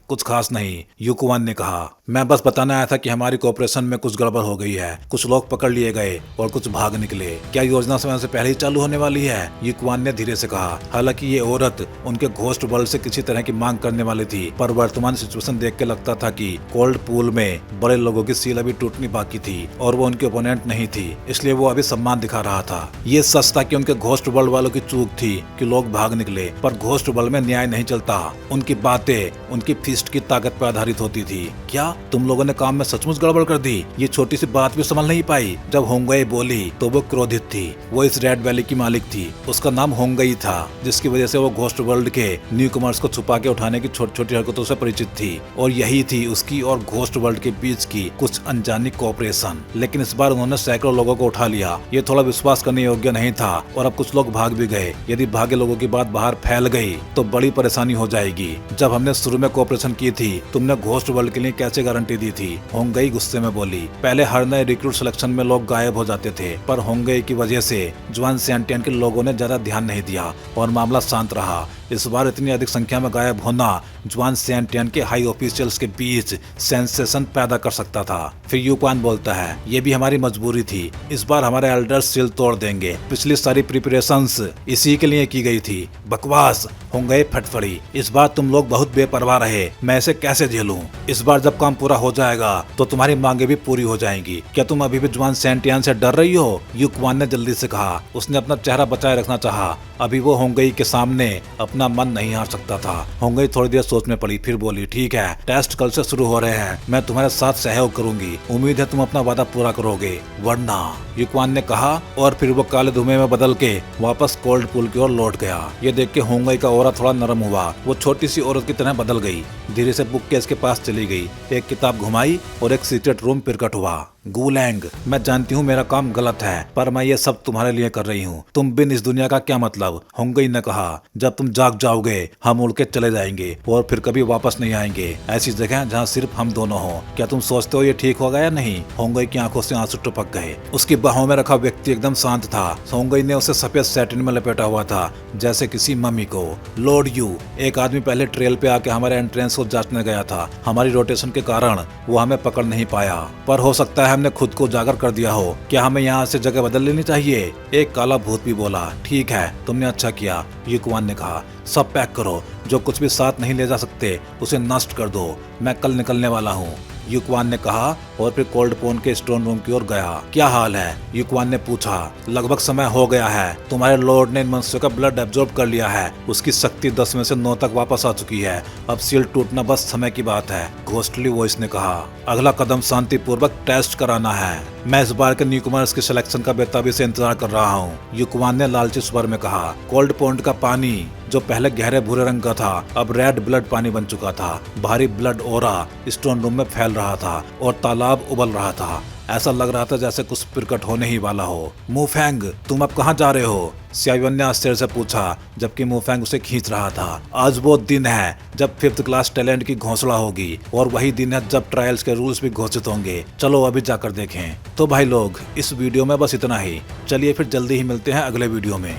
कुछ खास नहीं, युकुआन ने कहा। मैं बस बताना आया था कि हमारी कोऑपरेशन में कुछ गड़बड़ हो गई है। कुछ लोग पकड़ लिए गए और कुछ भाग निकले। क्या योजना समय से पहले ही चालू होने वाली है? युकुआन ने धीरे से कहा। हालांकि ये औरत उनके घोस्ट वर्ल्ड से किसी तरह की मांग करने वाली थी, पर वर्तमान सिचुएशन देख के लगता था कि कोल्ड पूल में बड़े लोगों की सील अभी टूटनी बाकी थी और वो उनके ओपोनेंट नहीं थी, इसलिए वो अभी सम्मान दिखा रहा था। ये सच था कि उनके घोस्ट वर्ल्ड वालों की चूक थी कि लोग भाग निकले, पर घोस्ट वर्ल्ड में न्याय नहीं चलता। उनकी बातें उनकी फिस्ट की ताकत पर आधारित होती थी। क्या तुम लोगों ने काम में सचमुच गड़बड़ कर दी? ये छोटी सी बात भी संभल नहीं पाई। जब होंगई बोली तो वो क्रोधित थी। वो इस रेड वैली की मालिक थी। उसका नाम होंगई था, जिसकी वजह से वो घोस्ट वर्ल्ड के न्यू कमर्स को छुपा के उठाने की छोटी छोटी हरकतों से परिचित थी और यही थी उसकी और घोस्ट वर्ल्ड के बीच की कुछ अनजानी कोऑपरेशन। लेकिन इस बार उन्होंने सैकड़ों लोगों को उठा लिया। ये थोड़ा विश्वास करने योग्य नहीं था और अब कुछ लोग भाग भी गए। यदि भागे लोगों की बात बाहर फैल गई तो बड़ी परेशानी हो जाएगी। जब हमने शुरू में कोऑपरेशन की थी, तुमने घोस्ट वर्ल्ड के लिए कैसे गारंटी दी थी? होंगई गुस्से में बोली। पहले हर नए रिक्रूट सिलेक्शन में लोग गायब हो जाते थे, पर होंगई की वजह से जुआन सैंटियन के लोगों ने ज्यादा ध्यान नहीं दिया और मामला शांत रहा। इस बार इतनी अधिक संख्या में गायब होना जुआन सैंटियन के हाई ऑफिशियल्स के बीच सेंसेशन पैदा कर सकता था। फिर युकुआन बोलता है, ये भी हमारी मजबूरी थी। इस बार हमारे एल्डर्स सील तोड़ देंगे। पिछली सारी प्रिपरेशंस इसी के लिए की गई थी। बकवास, होंगई फटफड़ी। इस बार तुम लोग बहुत बेपरवाह रहे। मैं इसे कैसे झेलूं? इस बार जब काम पूरा हो जाएगा तो तुम्हारी मांगे भी पूरी हो जाएंगी। क्या तुम अभी भी जुआन सैंटियन से डर रही हो? युकुआन ने जल्दी से कहा। उसने अपना चेहरा बचाए रखना चाहा। अभी वो होंगई के सामने अपना मन नहीं हार सकता था। होंगई थोड़ी देर सोच में पड़ी, फिर बोली, ठीक है, टेस्ट कल से शुरू हो रहे हैं। मैं तुम्हारे साथ सहयोग करूंगी। उम्मीद है तुम अपना वादा पूरा करोगे, वरना। युकुआन ने कहा और फिर वो काले धुएं में बदल के वापस कोल्ड पूल की ओर लौट गया। ये देख के होंगई का ऑरा थोड़ा नरम हुआ। वो छोटी सी औरत की तरह बदल गई। धीरे से बुक केस के पास चली गई, एक किताब घुमाई और एक सीक्रेट रूम प्रकट हुआ। गूलैंग, मैं जानती हूँ मेरा काम गलत है, पर मैं ये सब तुम्हारे लिए कर रही हूँ। तुम बिन इस दुनिया का क्या मतलब? होंगई ने कहा। जब तुम जाग जाओगे हम उड़ के चले जाएंगे और फिर कभी वापस नहीं आएंगे। ऐसी जगह जहाँ सिर्फ हम दोनों हो। क्या तुम सोचते हो ये ठीक होगा या नहीं? होंगई की आंखों से आंसू टपक गए। उसकी बाहों में रखा व्यक्ति एकदम शांत था। होंगई ने उसे सफेद सैटिन में लपेटा हुआ था, जैसे किसी मम्मी को। लॉर्ड यू, एक आदमी पहले ट्रेल पे आके हमारे एंट्रेंस को जांचने गया था। हमारी रोटेशन के कारण वो हमें पकड़ नहीं पाया, पर हो सकता है हमने खुद को उजागर कर दिया हो। क्या हमें यहाँ से जगह बदल लेनी चाहिए? एक काला भूत भी बोला। ठीक है, तुमने अच्छा किया, युकुआन ने कहा। सब पैक करो। जो कुछ भी साथ नहीं ले जा सकते उसे नष्ट कर दो। मैं कल निकलने वाला हूँ, युकुआन ने कहा और फिर कोल्ड पोन के स्टोन रूम की ओर गया। क्या हाल है? युकुआन ने पूछा। लगभग समय हो गया है। तुम्हारे लॉर्ड ने इन मनुष्यों का ब्लड एब्जॉर्ब कर लिया है। उसकी शक्ति 10 में से 9 तक वापस आ चुकी है। अब सील टूटना बस समय की बात है, घोस्टली वॉइस ने कहा। अगला कदम शांतिपूर्वक टेस्ट कराना है। मैं इस बार के न्यूकमर्स के सिलेक्शन का बेताबी से इंतजार कर रहा हूँ, युकुआन ने लालची स्वर में कहा। कोल्ड पॉइंट का पानी जो पहले गहरे भूरे रंग का था अब रेड ब्लड पानी बन चुका था। भारी ब्लड ओरा स्टोन रूम में फैल रहा था और तालाब उबल रहा था। ऐसा लग रहा था जैसे कुछ प्रकट होने ही वाला हो। मुफेंग, तुम अब कहाँ जा रहे हो? स्यावियन ने आश्चर्य से पूछा, जबकि मुफेंग उसे खींच रहा था। आज वो दिन है जब 5th क्लास टैलेंट की घोषणा होगी और वही दिन है जब ट्रायल्स के रूल्स भी घोषित होंगे। चलो अभी जाकर देखें। तो भाई लोग, इस वीडियो में बस इतना ही। चलिए फिर जल्दी ही मिलते हैं अगले वीडियो में।